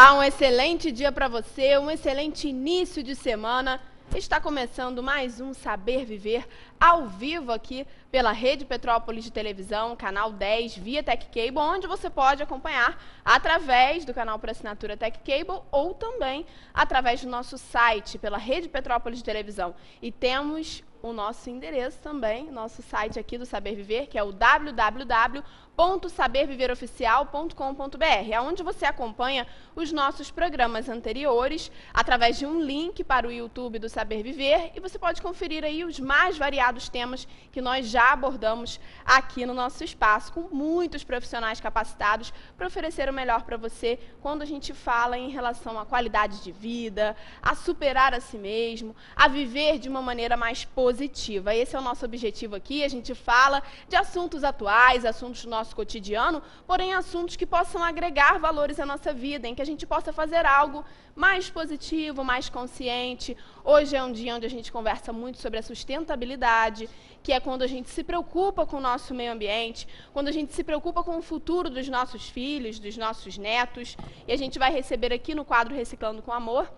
Olá, um excelente dia para você, um excelente início de semana. Está começando mais um Saber Viver ao vivo aqui pela Rede Petrópolis de Televisão, canal 10, via Tech Cable, onde você pode acompanhar através do canal por assinatura Tech Cable ou também através do nosso site, pela Rede Petrópolis de Televisão. E temos o nosso endereço também, nosso site aqui do Saber Viver, que é o www.saberviveroficial.com.br, onde você acompanha os nossos programas anteriores através de um link para o YouTube do Saber Viver, e você pode conferir aí os mais variados temas que nós já abordamos aqui no nosso espaço, com muitos profissionais capacitados para oferecer o melhor para você quando a gente fala em relação à qualidade de vida, a superar a si mesmo, a viver de uma maneira mais positiva. Esse é o nosso objetivo aqui. A gente fala de assuntos atuais, assuntos do nosso cotidiano, porém assuntos que possam agregar valores à nossa vida, em que a gente possa fazer algo mais positivo, mais consciente. Hoje é um dia onde a gente conversa muito sobre a sustentabilidade, que é quando a gente se preocupa com o nosso meio ambiente, quando a gente se preocupa com o futuro dos nossos filhos, dos nossos netos. E a gente vai receber aqui no quadro Reciclando com Amor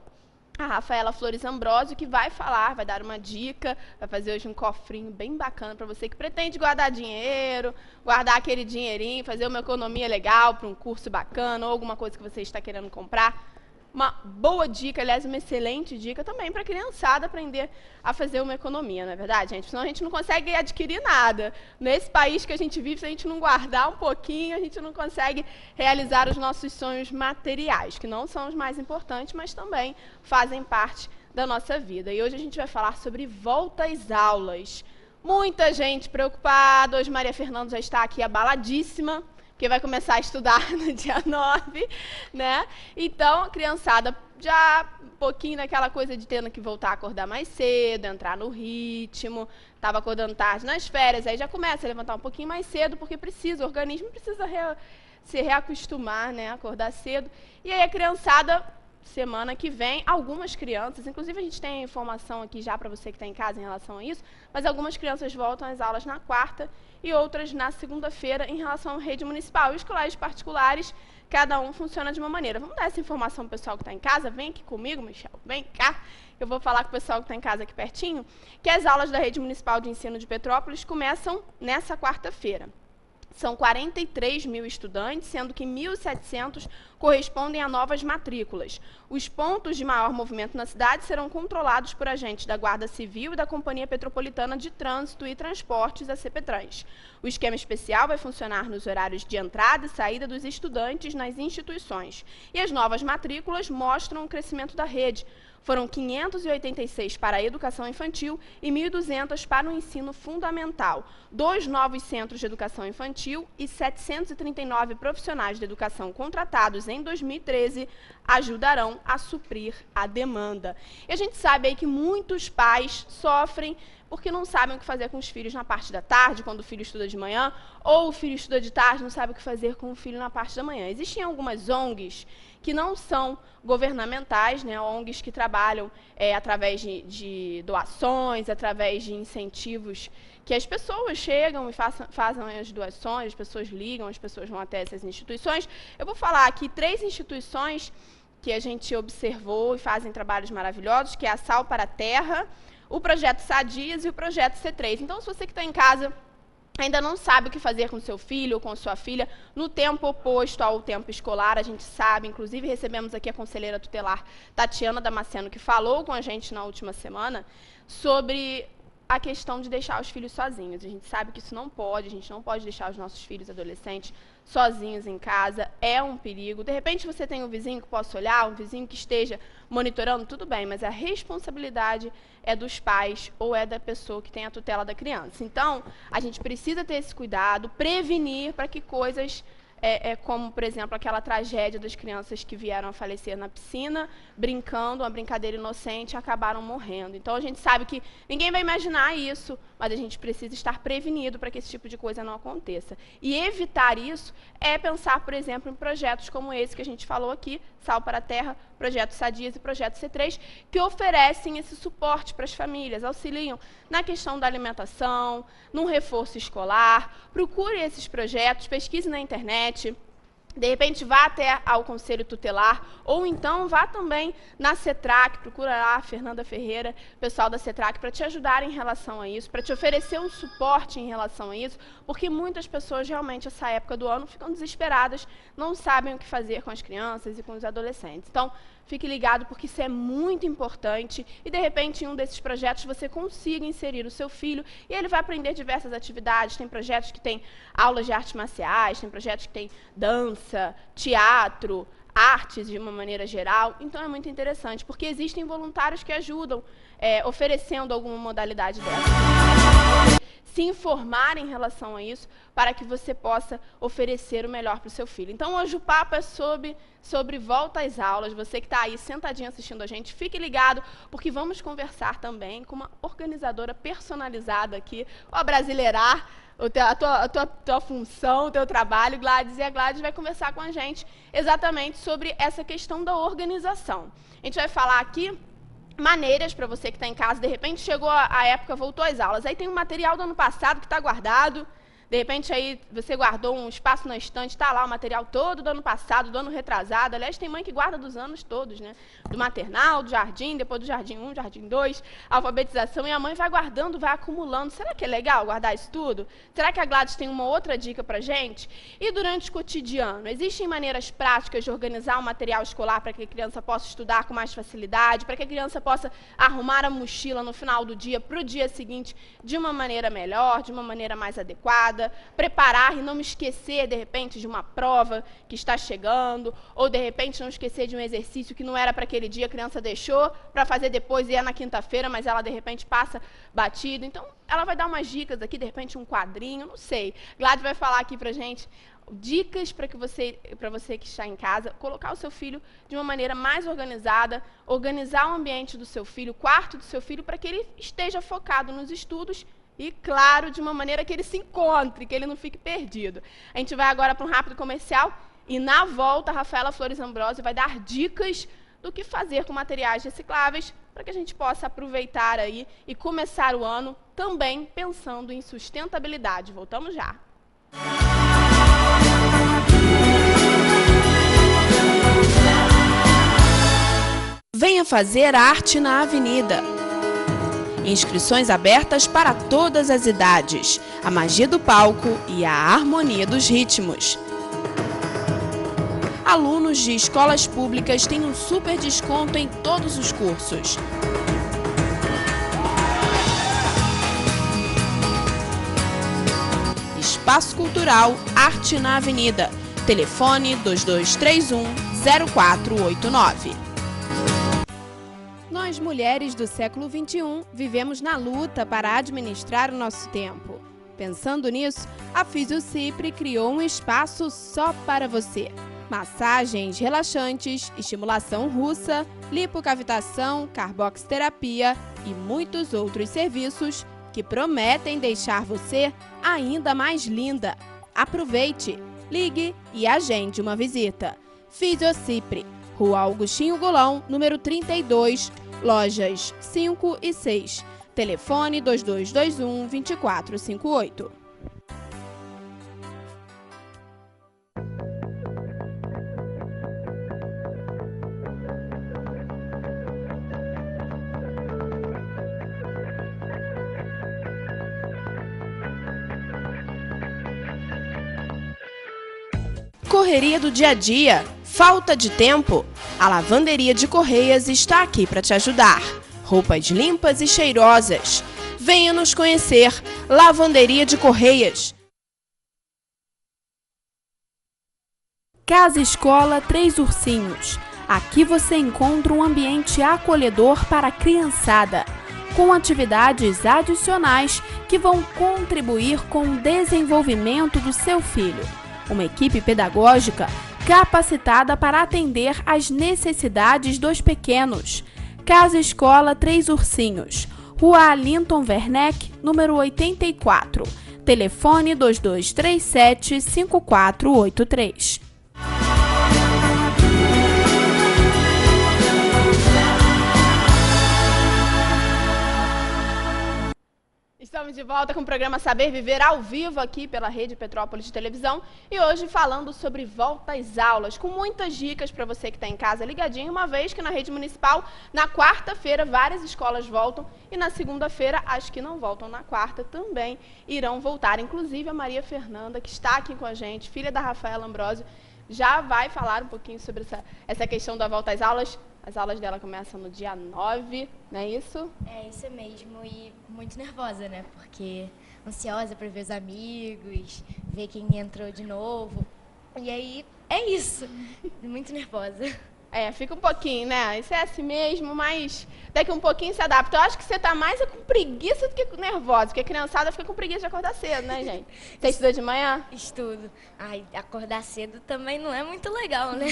a Rafaela Flores Ambrosio, que vai falar, vai dar uma dica, vai fazer hoje um cofrinho bem bacana para você que pretende guardar dinheiro, guardar aquele dinheirinho, fazer uma economia legal para um curso bacana ou alguma coisa que você está querendo comprar. Uma boa dica, aliás, uma excelente dica também para a criançada aprender a fazer uma economia, não é verdade, gente? Senão a gente não consegue adquirir nada. Nesse país que a gente vive, se a gente não guardar um pouquinho, a gente não consegue realizar os nossos sonhos materiais, que não são os mais importantes, mas também fazem parte da nossa vida. E hoje a gente vai falar sobre volta às aulas. Muita gente preocupada, hoje Maria Fernanda já está aqui abaladíssima, porque vai começar a estudar no dia 9, né? Então, a criançada já um pouquinho naquela coisa de tendo que voltar a acordar mais cedo, entrar no ritmo, estava acordando tarde nas férias, aí já começa a levantar um pouquinho mais cedo, porque precisa, o organismo precisa se reacostumar, né? Acordar cedo. E aí a criançada, semana que vem, algumas crianças, inclusive a gente tem informação aqui já para você que está em casa em relação a isso, mas algumas crianças voltam às aulas na quarta e outras na segunda-feira em relação à rede municipal. E os colégios particulares, cada um funciona de uma maneira. Vamos dar essa informação para o pessoal que está em casa? Vem aqui comigo, Michel, vem cá. Eu vou falar com o pessoal que está em casa aqui pertinho, que as aulas da Rede Municipal de Ensino de Petrópolis começam nessa quarta-feira. São 43 mil estudantes, sendo que 1.700 correspondem a novas matrículas. Os pontos de maior movimento na cidade serão controlados por agentes da Guarda Civil e da Companhia Petropolitana de Trânsito e Transportes, a CPTrans. O esquema especial vai funcionar nos horários de entrada e saída dos estudantes nas instituições. E as novas matrículas mostram o crescimento da rede. Foram 586 para a educação infantil e 1.200 para o ensino fundamental. 2 novos centros de educação infantil e 739 profissionais de educação contratados em 2013 ajudarão a suprir a demanda. E a gente sabe aí que muitos pais sofrem porque não sabem o que fazer com os filhos na parte da tarde, quando o filho estuda de manhã, ou o filho estuda de tarde, não sabe o que fazer com o filho na parte da manhã. Existem algumas ONGs que não são governamentais, né, ONGs que trabalham através de doações, através de incentivos, que as pessoas chegam e fazem as doações, as pessoas ligam, as pessoas vão até essas instituições. Eu vou falar aqui 3 instituições que a gente observou e fazem trabalhos maravilhosos, que é a Sal para a Terra, o Projeto Sadias e o Projeto C3. Então, se você que está em casa ainda não sabe o que fazer com seu filho ou com sua filha no tempo oposto ao tempo escolar, a gente sabe, inclusive recebemos aqui a conselheira tutelar Tatiana Damasceno, que falou com a gente na última semana sobre a questão de deixar os filhos sozinhos. A gente sabe que isso não pode, a gente não pode deixar os nossos filhos adolescentes sozinhos em casa, é um perigo. De repente você tem um vizinho que possa olhar, um vizinho que esteja monitorando, tudo bem, mas a responsabilidade é dos pais ou é da pessoa que tem a tutela da criança. Então, a gente precisa ter esse cuidado, prevenir para que coisas como, por exemplo, aquela tragédia das crianças que vieram a falecer na piscina, brincando, uma brincadeira inocente, e acabaram morrendo. Então, a gente sabe que ninguém vai imaginar isso, mas a gente precisa estar prevenido para que esse tipo de coisa não aconteça. E evitar isso é pensar, por exemplo, em projetos como esse que a gente falou aqui, Sal para a Terra, Projeto Sadias e Projeto C3, que oferecem esse suporte para as famílias, auxiliam na questão da alimentação, num reforço escolar. Procure esses projetos, pesquise na internet. De repente, vá até ao Conselho Tutelar, ou então vá também na CETRAC, procura lá a Fernanda Ferreira, pessoal da CETRAC, para te ajudar em relação a isso, para te oferecer um suporte em relação a isso, porque muitas pessoas realmente, essa época do ano, ficam desesperadas, não sabem o que fazer com as crianças e com os adolescentes. Então, fique ligado, porque isso é muito importante e, de repente, em um desses projetos você consiga inserir o seu filho e ele vai aprender diversas atividades. Tem projetos que têm aulas de artes marciais, tem projetos que têm dança, teatro, artes de uma maneira geral. Então, é muito interessante, porque existem voluntários que ajudam, oferecendo alguma modalidade dessa. Se informar em relação a isso, para que você possa oferecer o melhor para o seu filho. Então, hoje o papo é sobre volta às aulas. Você que está aí sentadinho assistindo a gente, fique ligado, porque vamos conversar também com uma organizadora personalizada aqui, o Abrasileirar, a tua função, o teu trabalho, Gladys, e a Gladys vai conversar com a gente exatamente sobre essa questão da organização. A gente vai falar aqui maneiras para você que está em casa, de repente chegou a época, voltou às aulas, aí tem um material do ano passado que está guardado, de repente aí você guardou um espaço na estante, está lá o material todo do ano passado, do ano retrasado. Aliás, tem mãe que guarda dos anos todos, né? Do maternal, do jardim, depois do jardim 1, jardim 2, alfabetização, e a mãe vai guardando, vai acumulando. Será que é legal guardar isso tudo? Será que a Gladys tem uma outra dica para a gente? E durante o cotidiano, existem maneiras práticas de organizar o material escolar para que a criança possa estudar com mais facilidade, para que a criança possa arrumar a mochila no final do dia para o dia seguinte de uma maneira melhor, de uma maneira mais adequada, preparar e não me esquecer, de repente, de uma prova que está chegando, ou, de repente, não esquecer de um exercício que não era para aquele dia, a criança deixou para fazer depois e é na quinta-feira, mas ela, de repente, passa batido. Então, ela vai dar umas dicas aqui, de repente, um quadrinho, não sei. Gladys vai falar aqui para a gente dicas para você que está em casa, colocar o seu filho de uma maneira mais organizada, organizar o ambiente do seu filho, o quarto do seu filho, para que ele esteja focado nos estudos e, claro, de uma maneira que ele se encontre, que ele não fique perdido. A gente vai agora para um rápido comercial e, na volta, a Rafaela Flores Ambrosio vai dar dicas do que fazer com materiais recicláveis para que a gente possa aproveitar aí e começar o ano também pensando em sustentabilidade. Voltamos já. Venha fazer arte na Avenida. Inscrições abertas para todas as idades, a magia do palco e a harmonia dos ritmos. Alunos de escolas públicas têm um super desconto em todos os cursos. Espaço Cultural Arte na Avenida. Telefone 2231-0489. Nós, mulheres do século XXI, vivemos na luta para administrar o nosso tempo. Pensando nisso, a Fisiocipre criou um espaço só para você. Massagens relaxantes, estimulação russa, lipocavitação, carboxterapia e muitos outros serviços que prometem deixar você ainda mais linda. Aproveite, ligue e agende uma visita. Fisiocipre, Rua Augustinho Golão, número 32, lojas 5 e 6. Telefone 2221-2458. Correria do dia a dia, falta de tempo? A Lavanderia de Correias está aqui para te ajudar. Roupas limpas e cheirosas. Venha nos conhecer. Lavanderia de Correias. Casa Escola Três Ursinhos. Aqui você encontra um ambiente acolhedor para a criançada, com atividades adicionais que vão contribuir com o desenvolvimento do seu filho. Uma equipe pedagógica capacitada para atender às necessidades dos pequenos. Casa Escola Três Ursinhos, Rua Alinton Werneck, número 84. Telefone 2237-5483. Estamos de volta com o programa Saber Viver ao vivo aqui pela Rede Petrópolis de Televisão e hoje falando sobre volta às aulas, com muitas dicas para você que está em casa ligadinho, uma vez que na rede municipal, na quarta-feira, várias escolas voltam e na segunda-feira, as que não voltam na quarta também irão voltar. Inclusive a Maria Fernanda, que está aqui com a gente, filha da Rafaela Ambrosio, já vai falar um pouquinho sobre essa questão da volta às aulas. As aulas dela começam no dia 9, não é isso? É, isso mesmo, e muito nervosa, né? Porque ansiosa para ver os amigos, ver quem entrou de novo. E aí, é isso, muito nervosa. É, fica um pouquinho, né? Isso é assim mesmo, mas daqui um pouquinho se adapta. Eu acho que você tá mais com preguiça do que nervosa, porque a criançada fica com preguiça de acordar cedo, né, gente? Você estuda de manhã? Estudo. Ai, acordar cedo também não é muito legal, né?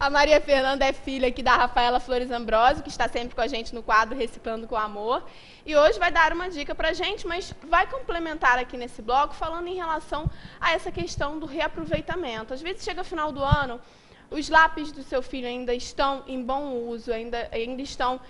A Maria Fernanda é filha aqui da Rafaela Flores Ambrosio, que está sempre com a gente no quadro Reciclando com Amor. E hoje vai dar uma dica pra gente, mas vai complementar aqui nesse bloco falando em relação a essa questão do reaproveitamento. Às vezes chega o final do ano, os lápis do seu filho ainda estão em bom uso, ainda estão,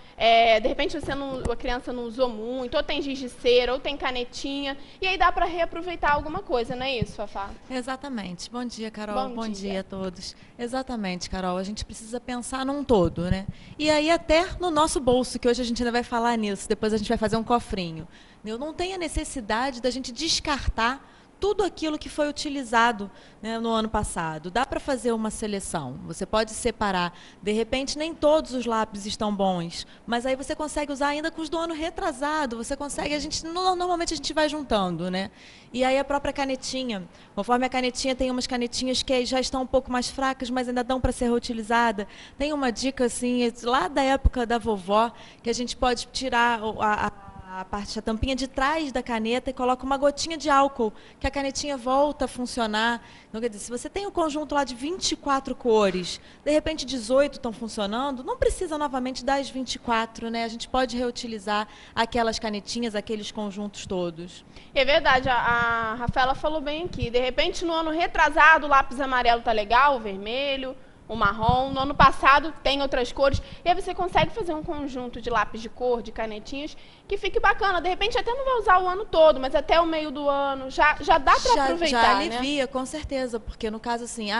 de repente a criança não usou muito, ou tem giz de cera, ou tem canetinha, e aí dá para reaproveitar alguma coisa, não é isso, Fafá? Exatamente. Bom dia, Carol. Bom dia a todos. Exatamente, Carol. A gente precisa pensar num todo, né? E aí até no nosso bolso, que hoje a gente ainda vai falar nisso, depois a gente vai fazer um cofrinho. Eu não tenho a necessidade da gente descartar tudo aquilo que foi utilizado, né, no ano passado. Dá para fazer uma seleção. Você pode separar. De repente, nem todos os lápis estão bons, mas aí você consegue usar ainda com os do ano retrasado. Você consegue, normalmente a gente vai juntando, né? E aí a própria canetinha. Conforme a canetinha, tem umas canetinhas que já estão um pouco mais fracas, mas ainda dão para ser reutilizada. Tem uma dica, assim, lá da época da vovó, que a gente pode tirar a tampinha de trás da caneta e coloca uma gotinha de álcool, que a canetinha volta a funcionar. Então, quer dizer, se você tem um conjunto lá de 24 cores, de repente 18 estão funcionando, não precisa novamente das 24, né? A gente pode reutilizar aquelas canetinhas, aqueles conjuntos todos. É verdade, a Rafaela falou bem aqui. De repente, no ano retrasado, o lápis amarelo tá legal, o vermelho, o marrom. No ano passado tem outras cores. E aí você consegue fazer um conjunto de lápis de cor, de canetinhas, que fique bacana. De repente até não vai usar o ano todo, mas até o meio do ano já dá para aproveitar, já né? alivia, com certeza, porque no caso assim,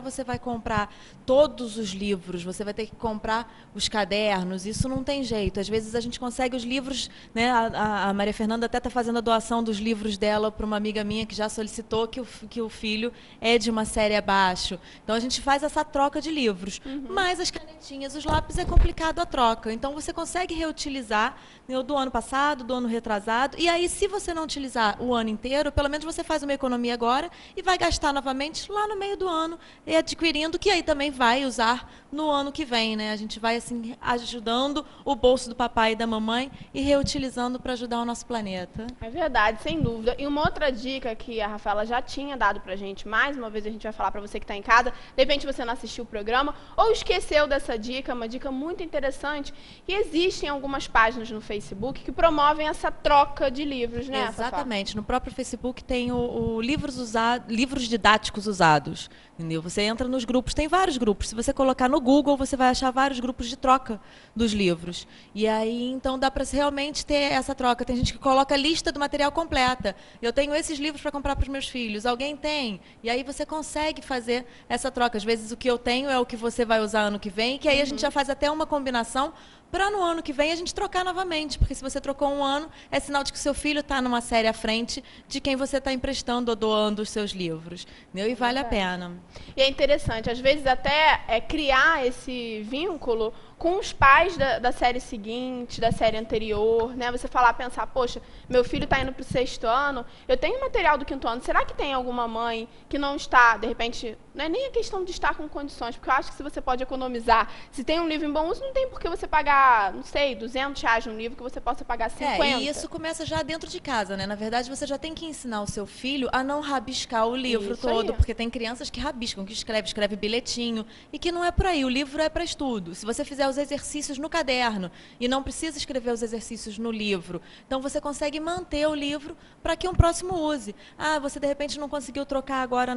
você vai comprar todos os livros, você vai ter que comprar os cadernos, isso não tem jeito. Às vezes a gente consegue os livros, né? A Maria Fernanda até está fazendo a doação dos livros dela para uma amiga minha que já solicitou que o filho é de uma série abaixo. Então a gente faz essa troca de livros. Mas as canetinhas, os lápis é complicado a troca. Então você consegue reutilizar, né, do ano passado, do ano retrasado. E aí, se você não utilizar o ano inteiro, pelo menos você faz uma economia agora e vai gastar novamente lá no meio do ano e adquirindo, que aí também vai usar no ano que vem, né? A gente vai assim ajudando o bolso do papai e da mamãe e reutilizando para ajudar o nosso planeta. É verdade, sem dúvida. E uma outra dica que a Rafaela já tinha dado pra gente, mais uma vez a gente vai falar para você que está em casa, de repente você não assistiu o programa ou esqueceu dessa dica, uma dica muito interessante, que existem algumas páginas no Facebook que promovem essa troca de livros, né, Exatamente. Fafá? No próprio Facebook tem o livros didáticos usados. Entendeu? Você entra nos grupos, tem vários grupos. Se você colocar no Google, você vai achar vários grupos de troca dos livros. E aí, então, dá para realmente ter essa troca. Tem gente que coloca a lista do material completa. Eu tenho esses livros para comprar para os meus filhos. Alguém tem? E aí você consegue fazer essa troca. Às vezes o que eu tenho é o que você vai usar ano que vem, que aí a gente já faz até uma combinação para no ano que vem a gente trocar novamente, porque se você trocou um ano, é sinal de que o seu filho está numa série à frente de quem você está emprestando ou doando os seus livros. Entendeu? E vale a pena. E é interessante, às vezes até criar esse vínculo com os pais da série seguinte, da série anterior, né? Você falar, pensar, poxa, meu filho está indo para o 6º ano, eu tenho material do 5º ano, será que tem alguma mãe que não está, de repente, não é nem a questão de estar com condições, porque eu acho que se você pode economizar, se tem um livro em bom uso, não tem por que você pagar, não sei, R$200 num livro que você possa pagar 50. E isso começa já dentro de casa, né? Na verdade, você já tem que ensinar o seu filho a não rabiscar o livro Isso todo, aí. porque tem crianças que rabiscam, que escreve bilhetinho, e que não é por aí. O livro é para estudo. Se você fizer os exercícios no caderno e não precisa escrever os exercícios no livro, então você consegue manter o livro para que um próximo use. Você de repente não conseguiu trocar agora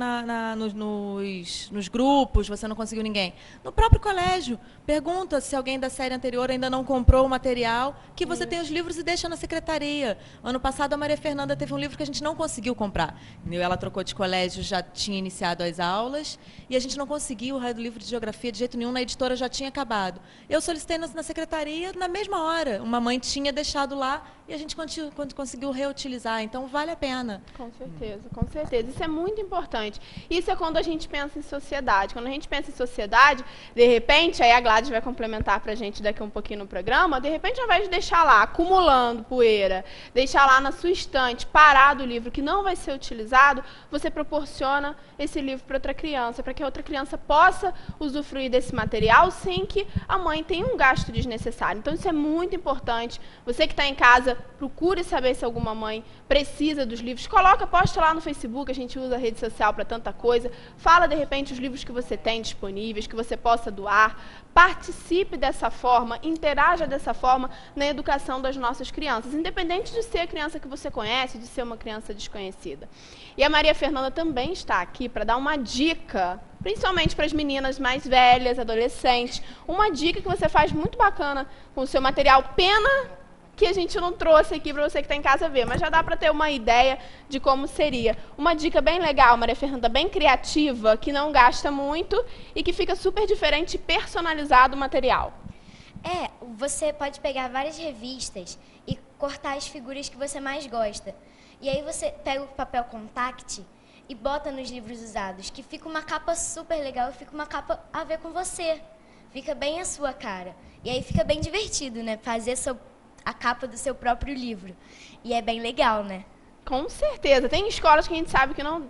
nos grupos, você não conseguiu ninguém. No próprio colégio, pergunta se alguém da série anterior editora ainda não comprou o material, que você tem os livros e deixa na secretaria. Ano passado, a Maria Fernanda teve um livro que a gente não conseguiu comprar. Ela trocou de colégio, já tinha iniciado as aulas, e a gente não conseguiu o raio do livro de geografia de jeito nenhum, na editora já tinha acabado. Eu solicitei na secretaria na mesma hora. Uma mãe tinha deixado lá e a gente conseguiu reutilizar. Então, vale a pena. Com certeza, com certeza. Isso é muito importante. Isso é quando a gente pensa em sociedade. Quando a gente pensa em sociedade, de repente, aí a Gladys vai complementar para a gente daqui um pouquinho no programa, de repente, ao invés de deixar lá acumulando poeira, deixar lá na sua estante, parado o livro que não vai ser utilizado, você proporciona esse livro para outra criança, para que a outra criança possa usufruir desse material sem que a mãe tenha um gasto desnecessário. Então, isso é muito importante. Você que está em casa, procure saber se alguma mãe precisa dos livros. Posta lá no Facebook, a gente usa a rede social para tanta coisa. Fala, de repente, os livros que você tem disponíveis, que você possa doar. Participe dessa forma, interaja dessa forma na educação das nossas crianças, independente de ser a criança que você conhece, de ser uma criança desconhecida. E a Maria Fernanda também está aqui para dar uma dica, principalmente para as meninas mais velhas, adolescentes, uma dica que você faz muito bacana com o seu material. Pena que a gente não trouxe aqui para você que está em casa ver, mas já dá para ter uma ideia de como seria. Uma dica bem legal, Maria Fernanda, bem criativa, que não gasta muito e que fica super diferente e personalizado o material. Você pode pegar várias revistas e cortar as figuras que você mais gosta. E aí você pega o papel contact e bota nos livros usados, que fica uma capa super legal e fica uma capa a ver com você. Fica bem a sua cara. E aí fica bem divertido, né? Fazer a capa do seu próprio livro. E é bem legal, né? Com certeza. Tem escolas que a gente sabe que não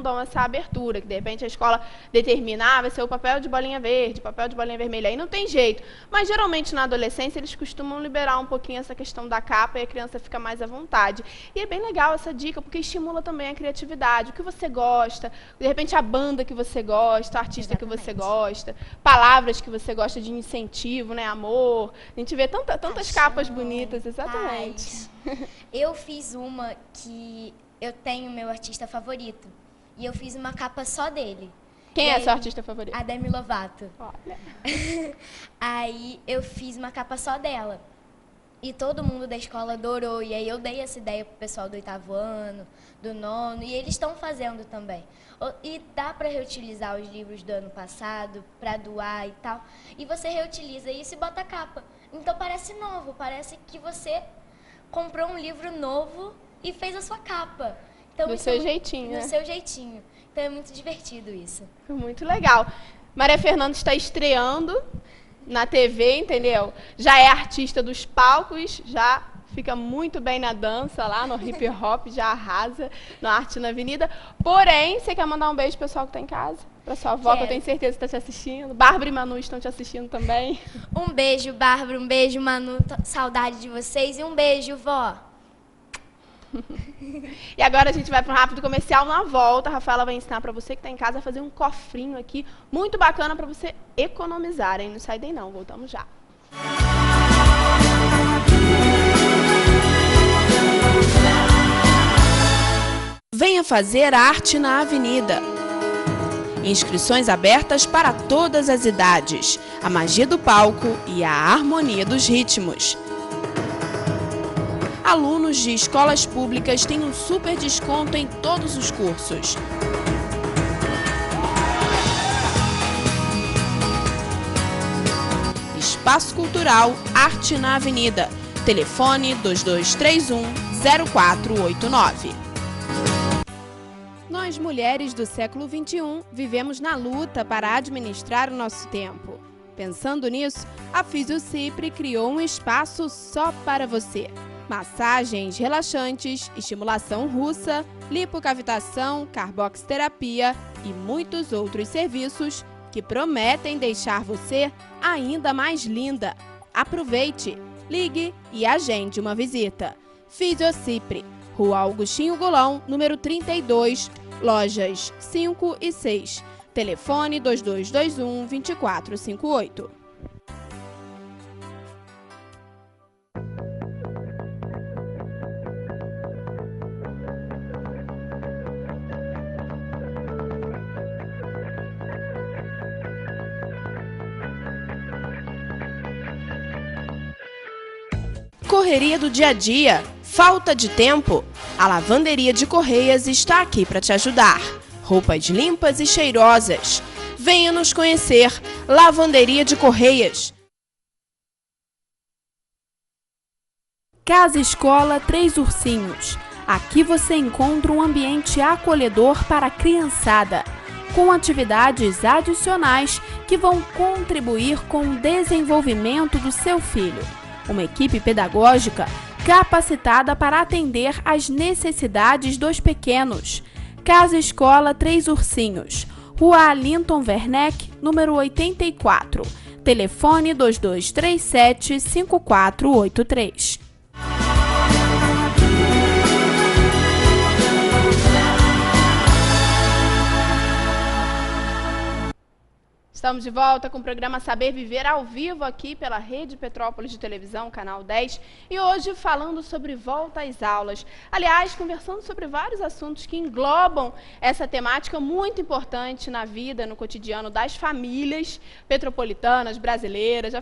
dão essa abertura, que de repente a escola determina, vai ser o papel de bolinha verde, papel de bolinha vermelha, aí não tem jeito. Mas geralmente na adolescência eles costumam liberar um pouquinho essa questão da capa e a criança fica mais à vontade. E é bem legal essa dica, porque estimula também a criatividade, o que você gosta, de repente a banda que você gosta, o artista que você gosta, palavras que você gosta de incentivo, né, amor. A gente vê tantas capas bonitas, exatamente. Eu fiz uma que eu tenho meu artista favorito. E eu fiz uma capa só dele. Quem é seu artista favorito? A Demi Lovato. Olha. Aí eu fiz uma capa só dela. E todo mundo da escola adorou. E aí eu dei essa ideia pro pessoal do 8º ano, do 9º. E eles estão fazendo também. E dá para reutilizar os livros do ano passado, para doar e tal. E você reutiliza isso e bota a capa. Então parece novo, parece que você comprou um livro novo e fez a sua capa. Então, do seu jeitinho, né? Do seu jeitinho. Então é muito divertido isso. Muito legal. Maria Fernanda está estreando na TV, entendeu? Já é artista dos palcos, já fica muito bem na dança lá, no hip hop, já arrasa na Arte na Avenida. Porém, você quer mandar um beijo pro pessoal que está em casa? Para sua avó, que eu tenho certeza que está te assistindo. Bárbara e Manu estão te assistindo também. Um beijo, Bárbara. Um beijo, Manu. Saudade de vocês. E um beijo, vó. E agora a gente vai para um rápido comercial. Na volta, a Rafaela vai ensinar para você que está em casa a fazer um cofrinho aqui, muito bacana para você economizar, hein? Não sai daí não, voltamos já. Venha fazer arte na Avenida. Inscrições abertas para todas as idades, a magia do palco e a harmonia dos ritmos. Alunos de escolas públicas têm um super desconto em todos os cursos. Espaço Cultural Arte na Avenida. Telefone 2231-0489. Nós, mulheres do século XXI, vivemos na luta para administrar o nosso tempo. Pensando nisso, a Fisiocipre criou um espaço só para você. Massagens relaxantes, estimulação russa, lipocavitação, carboxterapia e muitos outros serviços que prometem deixar você ainda mais linda. Aproveite, ligue e agende uma visita. Fisiocipre, Rua Augustinho Golão, número 32, lojas 5 e 6. Telefone 2221-2458. correria do dia a dia? Falta de tempo? A Lavanderia de Correias está aqui para te ajudar. Roupas limpas e cheirosas. Venha nos conhecer. Lavanderia de Correias. Casa Escola Três Ursinhos. Aqui você encontra um ambiente acolhedor para a criançada, com atividades adicionais que vão contribuir com o desenvolvimento do seu filho. Uma equipe pedagógica capacitada para atender às necessidades dos pequenos. Casa Escola Três Ursinhos, Rua Alinton Werneck, número 84. Telefone 2237-5483. Estamos de volta com o programa Saber Viver ao vivo aqui pela Rede Petrópolis de Televisão, canal 10. E hoje falando sobre volta às aulas. Aliás, conversando sobre vários assuntos que englobam essa temática muito importante na vida, no cotidiano das famílias petropolitanas, brasileiras,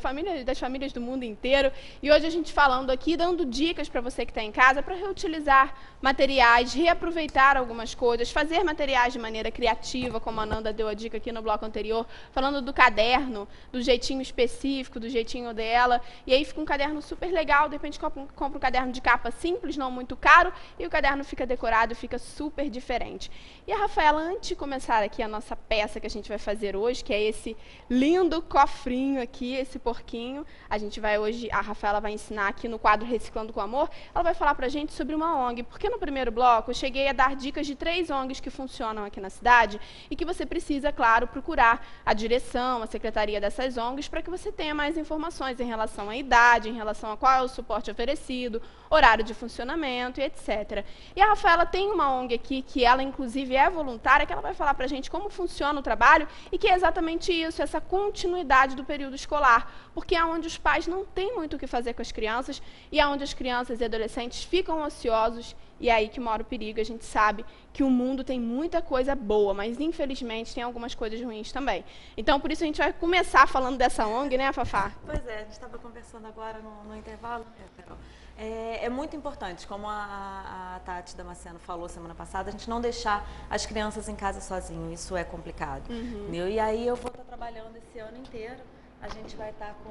das famílias do mundo inteiro. E hoje a gente falando aqui, dando dicas para você que está em casa para reutilizar materiais, reaproveitar algumas coisas, fazer materiais de maneira criativa, como a Nanda deu a dica aqui no bloco anterior, falando do caderno, do jeitinho específico, do jeitinho dela, e aí fica um caderno super legal, de repente compra um caderno de capa simples, não muito caro, e o caderno fica decorado, fica super diferente. E a Rafaela, antes de começar aqui a nossa peça que a gente vai fazer hoje, que é esse lindo cofrinho aqui, esse porquinho, a gente vai hoje, a Rafaela vai ensinar aqui no quadro Reciclando com Amor, ela vai falar pra gente sobre uma ONG, porque no primeiro bloco eu cheguei a dar dicas de 3 ONGs que funcionam aqui na cidade, e que você precisa, claro, procurar a direção, a secretaria dessas ONGs, para que você tenha mais informações em relação à idade, em relação a qual é o suporte oferecido, horário de funcionamento e etc. E a Rafaela tem uma ONG aqui, que ela inclusive é voluntária, que ela vai falar para a gente como funciona o trabalho e que é exatamente isso, essa continuidade do período escolar, porque é onde os pais não têm muito o que fazer com as crianças e é onde as crianças e adolescentes ficam ociosos. E é aí que mora o perigo. A gente sabe que o mundo tem muita coisa boa, mas infelizmente tem algumas coisas ruins também. Então, por isso a gente vai começar falando dessa ONG, né, Fafá? Pois é, a gente estava conversando agora no intervalo, Carol. É muito importante, como a Tati Damasceno falou semana passada, a gente não deixar as crianças em casa sozinhas, isso é complicado. E aí eu vou estar trabalhando esse ano inteiro, a gente vai estar com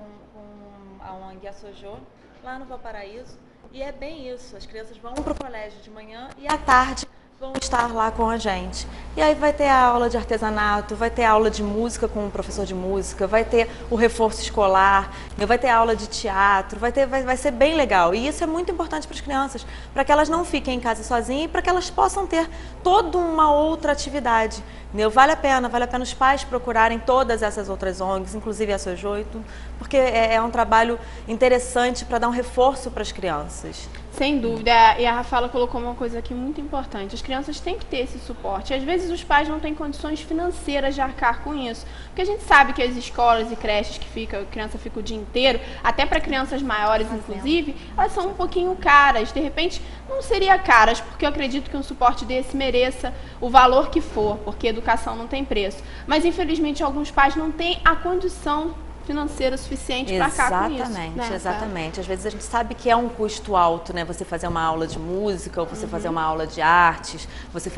a ONG Assojô, lá no Valparaíso, e é bem isso, as crianças vão para o colégio de manhã e à tarde vão estar lá com a gente. E aí vai ter a aula de artesanato, vai ter aula de música com o professor de música, vai ter o reforço escolar, vai ter aula de teatro, vai ser bem legal. E isso é muito importante para as crianças, para que elas não fiquem em casa sozinhas e para que elas possam ter toda uma outra atividade. Vale a pena os pais procurarem todas essas outras ONGs, inclusive a Assojô, porque é um trabalho interessante para dar um reforço para as crianças. Sem dúvida, e a Rafaela colocou uma coisa aqui muito importante, as crianças têm que ter esse suporte, às vezes os pais não têm condições financeiras de arcar com isso, porque a gente sabe que as escolas e creches que a criança fica o dia inteiro, até para crianças maiores inclusive, elas são um pouquinho caras, de repente não seria caras, porque eu acredito que um suporte desse mereça o valor que for, porque educação não tem preço, mas infelizmente alguns pais não têm a condição financeira suficiente para arcar com isso. Exatamente. Às vezes a gente sabe que é um custo alto, né? Você fazer uma aula de música, ou você fazer uma aula de artes, você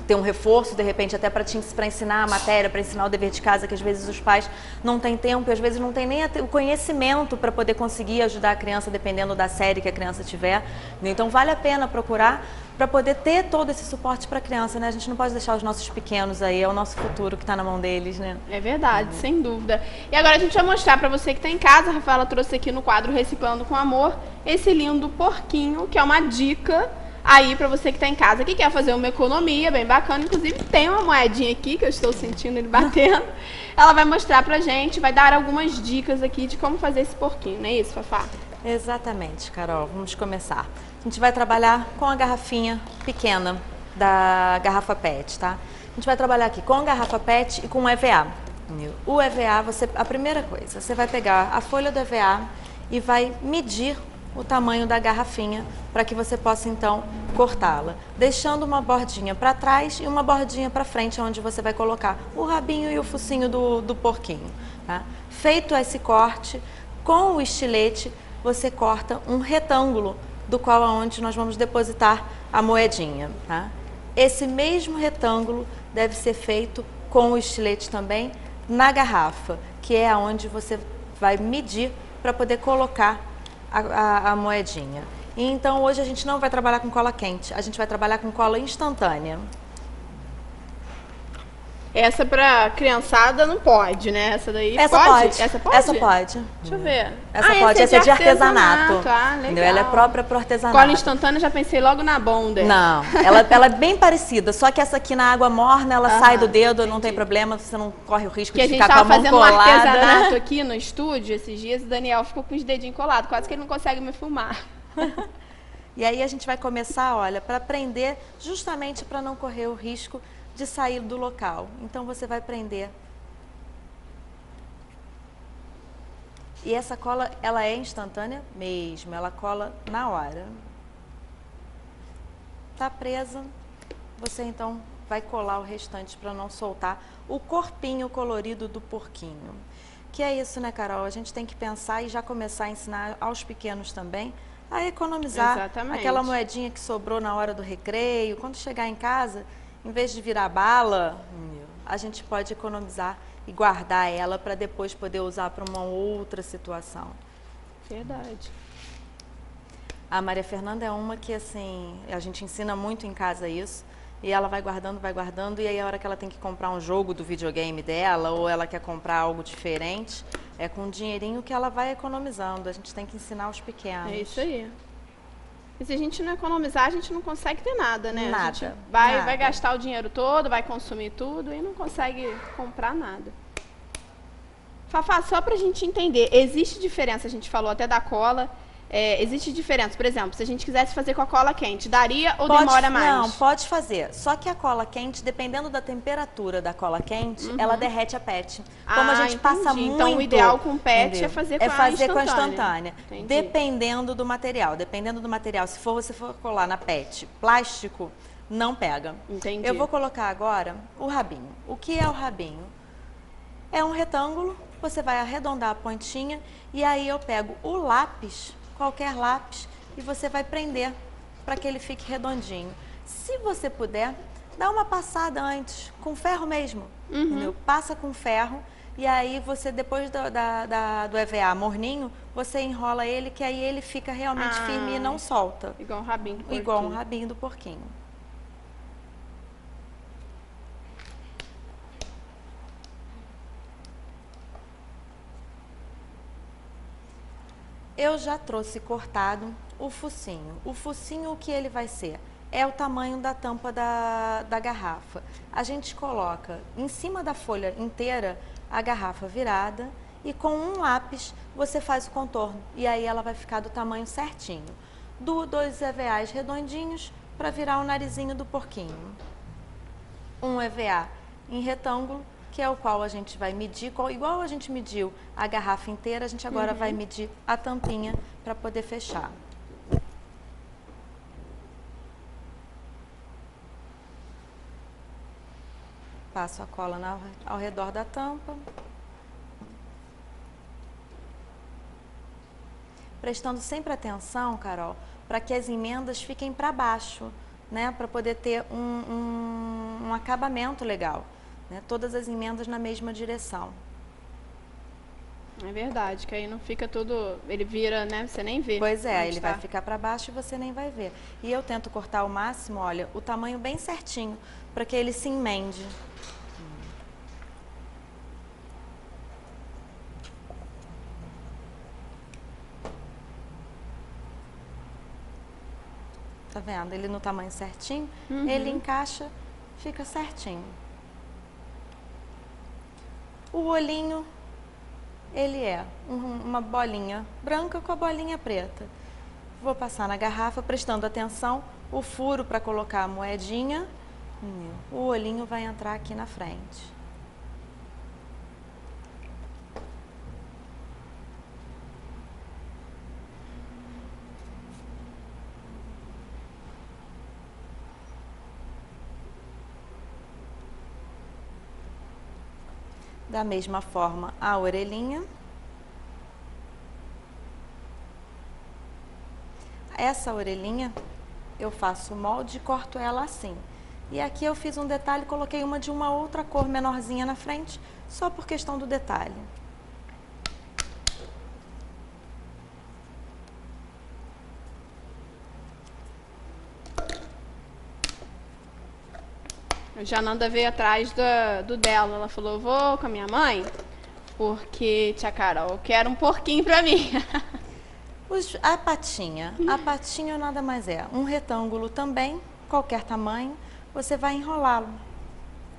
ter um reforço, de repente, até para ensinar a matéria, para ensinar o dever de casa, que às vezes os pais não têm tempo, e às vezes não têm nem o conhecimento para poder conseguir ajudar a criança, dependendo da série que a criança tiver. Então vale a pena procurar para poder ter todo esse suporte para a criança, né? A gente não pode deixar os nossos pequenos aí, é o nosso futuro que está na mão deles, né? É verdade, sem dúvida. E agora a gente vai mostrar para você que está em casa, a Rafaela trouxe aqui no quadro Reciclando com Amor, esse lindo porquinho, que é uma dica aí para você que está em casa, que quer fazer uma economia bem bacana, inclusive tem uma moedinha aqui, que eu estou sentindo ele batendo, ela vai mostrar pra gente, vai dar algumas dicas aqui de como fazer esse porquinho, não é isso, Fafá? Exatamente, Carol, vamos começar. A gente vai trabalhar com a garrafinha pequena da garrafa PET, tá? A gente vai trabalhar aqui com a garrafa PET e com o EVA. O EVA, a primeira coisa, você vai pegar a folha do EVA e vai medir o tamanho da garrafinha para que você possa então cortá-la, deixando uma bordinha para trás e uma bordinha para frente, onde você vai colocar o rabinho e o focinho do porquinho, tá? Feito esse corte, com o estilete, você corta um retângulo do qual aonde nós vamos depositar a moedinha, tá? Esse mesmo retângulo deve ser feito com o estilete também na garrafa, que é aonde você vai medir para poder colocar a moedinha. E então hoje a gente não vai trabalhar com cola quente, a gente vai trabalhar com cola instantânea. Essa pra criançada não pode, né? Essa daí Essa pode? Essa pode? Essa pode. Deixa eu ver. Essa pode, essa é de artesanato. Ah, legal. Entendeu? Ela é própria para artesanato. Cola instantânea, já pensei logo na Bonder. Não, ela é bem parecida, só que essa aqui na água morna, ela sai do dedo, não tem problema, você não corre o risco de ficar com a mão colada. Que a gente tava fazendo um artesanato aqui no estúdio esses dias, o Daniel ficou com os dedinhos colados, quase que ele não consegue me filmar. E aí a gente vai começar, olha, para prender, justamente para não correr o risco de sair do local. Então você vai prender. E essa cola, ela é instantânea mesmo, ela cola na hora. Tá presa, você então vai colar o restante para não soltar o corpinho colorido do porquinho. Que é isso, né, Carol? A gente tem que pensar e já começar a ensinar aos pequenos também a economizar. Exatamente. Aquela moedinha que sobrou na hora do recreio. Quando chegar em casa, em vez de virar bala, a gente pode economizar e guardar ela para depois poder usar para uma outra situação. Verdade. A Maria Fernanda é uma que, assim, a gente ensina muito em casa isso, e ela vai guardando, e aí a hora que ela tem que comprar um jogo do videogame dela, ou ela quer comprar algo diferente, é com o dinheirinho que ela vai economizando. A gente tem que ensinar aos pequenos. É isso aí. E se a gente não economizar, a gente não consegue ter nada, né? Nada. A gente vai gastar o dinheiro todo, vai consumir tudo e não consegue comprar nada. Fafá, só pra gente entender, existe diferença, a gente falou até da cola, existe diferença, por exemplo, se a gente quisesse fazer com a cola quente, daria ou demora mais? Não, pode fazer. Só que a cola quente, dependendo da temperatura da cola quente, ela derrete a PET. Como a gente passa muito... Então o ideal com PET é fazer com a instantânea. Dependendo do material. Dependendo do material. Se você for colar na PET plástico, não pega. Entendi. Eu vou colocar agora o rabinho. O que é o rabinho? É um retângulo, você vai arredondar a pontinha e aí eu pego o lápis, qualquer lápis, e você vai prender para que ele fique redondinho. Se você puder, dá uma passada antes, com ferro mesmo, entendeu? Passa com ferro e aí você, depois do EVA morninho, você enrola ele, que aí ele fica realmente firme e não solta. Igual um rabinho do porquinho. Igual um rabinho do porquinho. Eu já trouxe cortado o focinho. O focinho, o que ele vai ser? É o tamanho da tampa da garrafa. A gente coloca em cima da folha inteira a garrafa virada e com um lápis você faz o contorno. E aí ela vai ficar do tamanho certinho. Dois EVAs redondinhos para virar o narizinho do porquinho. Um EVA em retângulo, que é o qual a gente vai medir, igual a gente mediu a garrafa inteira, a gente agora vai medir a tampinha para poder fechar. Passo a cola ao redor da tampa. Prestando sempre atenção, Carol, para que as emendas fiquem para baixo, né? Para poder ter um acabamento legal. Né, todas as emendas na mesma direção. É verdade, que aí não fica tudo... Ele vira, né? Você nem vê. Pois é, ele vai ficar para baixo e você nem vai ver. E eu tento cortar ao máximo, olha, o tamanho bem certinho, para que ele se emende. Tá vendo? Ele no tamanho certinho, ele encaixa, fica certinho. O olhinho, ele é uma bolinha branca com a bolinha preta. Vou passar na garrafa, prestando atenção, o furo para colocar a moedinha, o olhinho vai entrar aqui na frente. Da mesma forma, a orelhinha. essa orelhinha, eu faço o molde e corto ela assim. E aqui eu fiz um detalhe, coloquei uma de uma outra cor menorzinha na frente, só por questão do detalhe. A Jananda veio atrás do dela. Ela falou, eu vou com a minha mãe, porque, tia Carol, eu quero um porquinho pra mim. A patinha nada mais é um retângulo também, qualquer tamanho, você vai enrolá-lo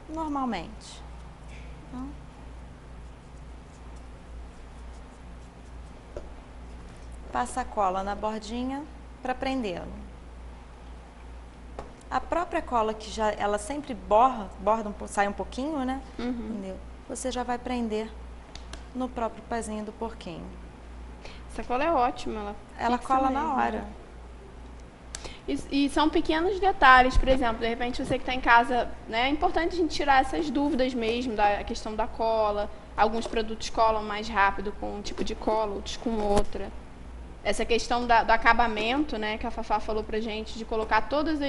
normalmente. Então, passa a cola na bordinha para prendê-lo. A própria cola que já ela sempre sai um pouquinho, né? Entendeu? Você já vai prender no próprio pezinho do porquinho. Essa cola é ótima, ela cola na hora. E são pequenos detalhes, por exemplo, de repente você que está em casa, né, é importante a gente tirar essas dúvidas mesmo da questão da cola. Alguns produtos colam mais rápido com um tipo de cola, outros com outra. Essa questão do acabamento, né, que a Fafá falou pra gente, de colocar todas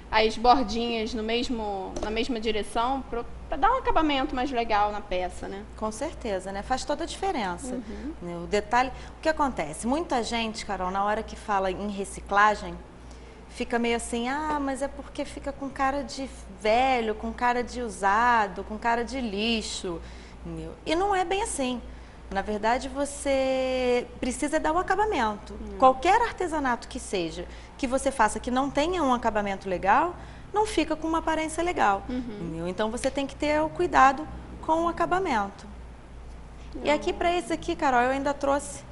as bordinhas na mesma direção, para dar um acabamento mais legal na peça, né? Com certeza, né? Faz toda a diferença. Né? O detalhe, o que acontece? Muita gente, Carol, na hora que fala em reciclagem, fica meio assim, mas é porque fica com cara de velho, com cara de usado, com cara de lixo. Entendeu? E não é bem assim. Na verdade, você precisa dar um acabamento. Qualquer artesanato que seja, que você faça que não tenha um acabamento legal, não fica com uma aparência legal. Então, você tem que ter o cuidado com o acabamento. E aqui, para esse aqui, Carol, eu ainda trouxe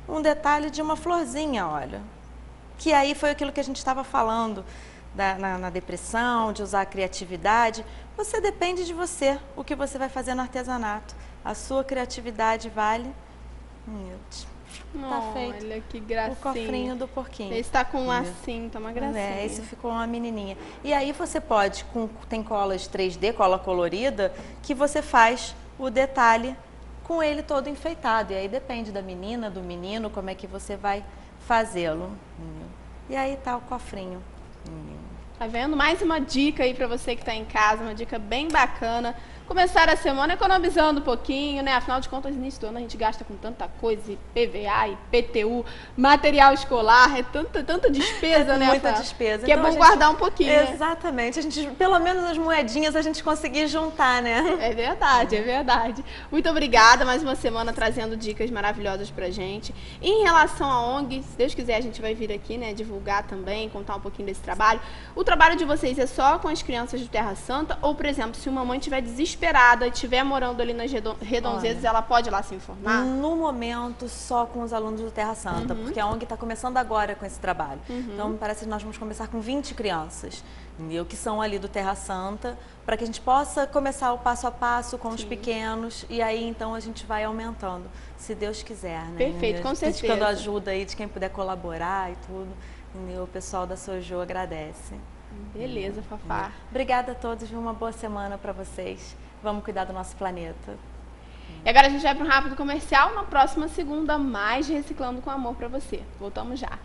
um detalhe de uma florzinha, olha. Que aí foi aquilo que a gente estava falando na depressão, de usar a criatividade. Você depende de você, o que você vai fazer no artesanato. A sua criatividade vale. Tá feito. Olha que gracinha. O cofrinho do porquinho. Esse tá com um lacinho, tá uma gracinha. Esse ficou uma menininha. E aí você pode, tem colas 3D, cola colorida, que você faz o detalhe com ele todo enfeitado. E aí depende da menina, do menino, como é que você vai fazê-lo. E aí tá o cofrinho. Tá vendo? Mais uma dica aí pra você que tá em casa, uma dica bem bacana. Começar a semana economizando um pouquinho, né? Afinal de contas, no início do ano a gente gasta com tanta coisa, IPVA, IPTU, material escolar, é tanta despesa, né? Muita despesa. Que então, é bom guardar um pouquinho. Exatamente. A gente, pelo menos as moedinhas a gente conseguir juntar, né? É verdade, é verdade. Muito obrigada, mais uma semana trazendo dicas maravilhosas pra gente. E em relação à ONG, se Deus quiser, a gente vai vir aqui, né, divulgar também, contar um pouquinho desse trabalho. O trabalho de vocês é só com as crianças do Terra Santa? Ou, por exemplo, se uma mãe estiver desesperada e estiver morando ali nas redondezas, ela pode ir lá se informar? No momento, só com os alunos do Terra Santa, porque a ONG está começando agora com esse trabalho. Então, me parece que nós vamos começar com 20 crianças, entendeu? Que são ali do Terra Santa, para que a gente possa começar o passo a passo com os pequenos, e aí, então, a gente vai aumentando, se Deus quiser, né? Perfeito, com certeza. Buscando ajuda aí de quem puder colaborar e tudo, entendeu? O pessoal da Sojo agradece. Beleza, Fafá. Obrigada a todos, uma boa semana para vocês. Vamos cuidar do nosso planeta. E agora a gente vai para um rápido comercial. Na próxima segunda, mais Reciclando com Amor para você. Voltamos já.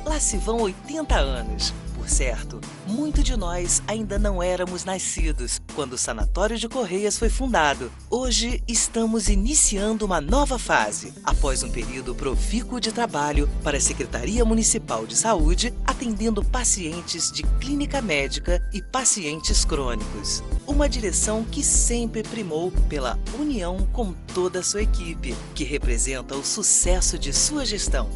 Lá se vão 80 anos. Por certo, muitos de nós ainda não éramos nascidos quando o Sanatório de Correias foi fundado. Hoje estamos iniciando uma nova fase, após um período profícuo de trabalho para a Secretaria Municipal de Saúde, atendendo pacientes de clínica médica e pacientes crônicos. Uma direção que sempre primou pela união com toda a sua equipe, que representa o sucesso de sua gestão.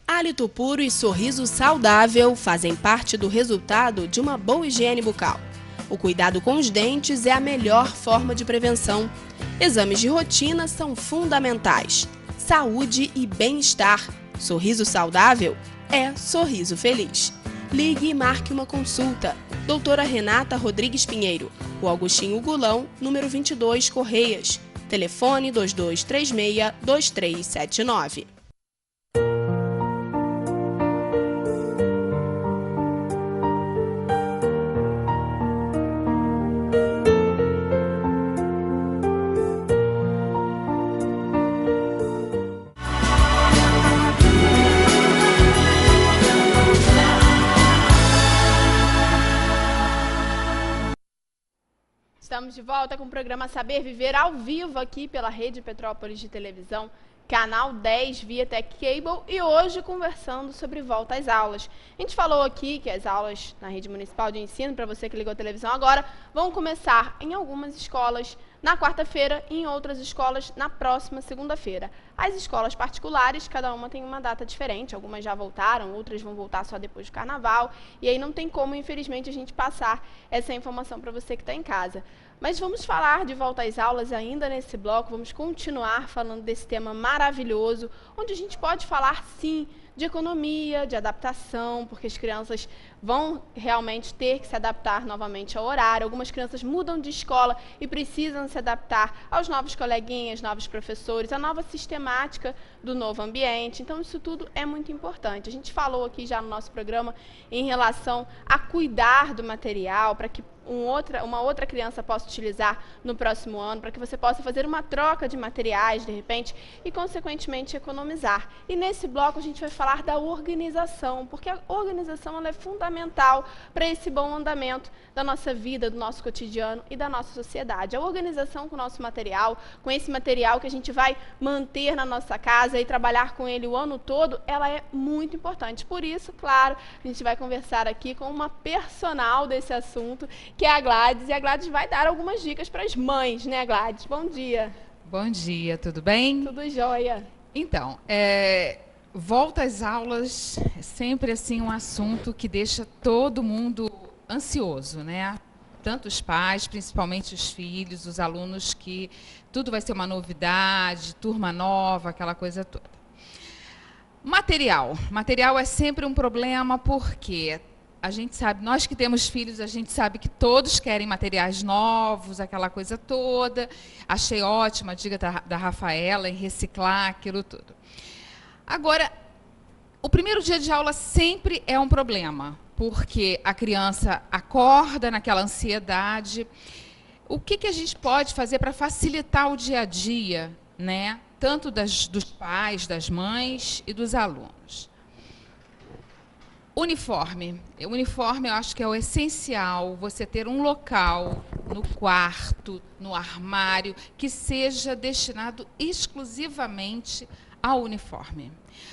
Hálito puro e sorriso saudável fazem parte do resultado de uma boa higiene bucal. O cuidado com os dentes é a melhor forma de prevenção. Exames de rotina são fundamentais. Saúde e bem-estar. Sorriso saudável é sorriso feliz. Ligue e marque uma consulta. Doutora Renata Rodrigues Pinheiro, Rua Agostinho Gulão, número 22, Correias. Telefone 2236-2379. Estamos de volta com o programa Saber Viver ao vivo aqui pela Rede Petrópolis de Televisão, canal 10 via Tech Cable, e hoje conversando sobre volta às aulas. A gente falou aqui que as aulas na Rede Municipal de Ensino, para você que ligou a televisão agora, vão começar em algumas escolas na quarta-feira e em outras escolas na próxima segunda-feira. As escolas particulares, cada uma tem uma data diferente, algumas já voltaram, outras vão voltar só depois do carnaval, e aí não tem como, infelizmente, a gente passar essa informação para você que está em casa. Mas vamos falar de volta às aulas ainda nesse bloco, vamos continuar falando desse tema maravilhoso, onde a gente pode falar, sim, de economia, de adaptação, porque as crianças vão realmente ter que se adaptar novamente ao horário. Algumas crianças mudam de escola e precisam se adaptar aos novos coleguinhas, novos professores, à nova sistemática do novo ambiente. Então, isso tudo é muito importante. A gente falou aqui já no nosso programa em relação a cuidar do material, para que uma outra criança possa utilizar no próximo ano, para que você possa fazer uma troca de materiais, de repente, e, consequentemente, economizar. E nesse bloco a gente vai falar da organização, porque a organização ela é fundamental para esse bom andamento da nossa vida, do nosso cotidiano e da nossa sociedade. A organização com o nosso material, com esse material que a gente vai manter na nossa casa e trabalhar com ele o ano todo, ela é muito importante. Por isso, claro, a gente vai conversar aqui com uma personal desse assunto, que é a Gladys, e a Gladys vai dar algumas dicas para as mães, né, Gladys? Bom dia. Bom dia, tudo bem? Tudo jóia. Então, volta às aulas é sempre assim um assunto que deixa todo mundo ansioso, né? Tanto os pais, principalmente os filhos, os alunos, que tudo vai ser uma novidade, turma nova, aquela coisa toda. Material é sempre um problema, porque a gente sabe, nós que temos filhos, a gente sabe que todos querem materiais novos, aquela coisa toda. Achei ótima a dica da Rafaela em reciclar aquilo tudo. Agora, o primeiro dia de aula sempre é um problema, porque a criança acorda naquela ansiedade. O que a gente pode fazer para facilitar o dia a dia, né? Tanto dos pais, das mães e dos alunos? Uniforme. O uniforme eu acho que é o essencial, você ter um local no quarto, no armário, que seja destinado exclusivamente ao uniforme.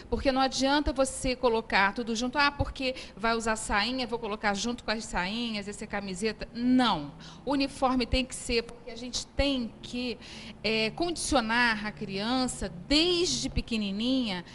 Porque não adianta você colocar tudo junto, porque vai usar sainha, vou colocar junto com as sainhas, essa camiseta. Não. O uniforme tem que ser, porque a gente tem que condicionar a criança, desde pequenininha,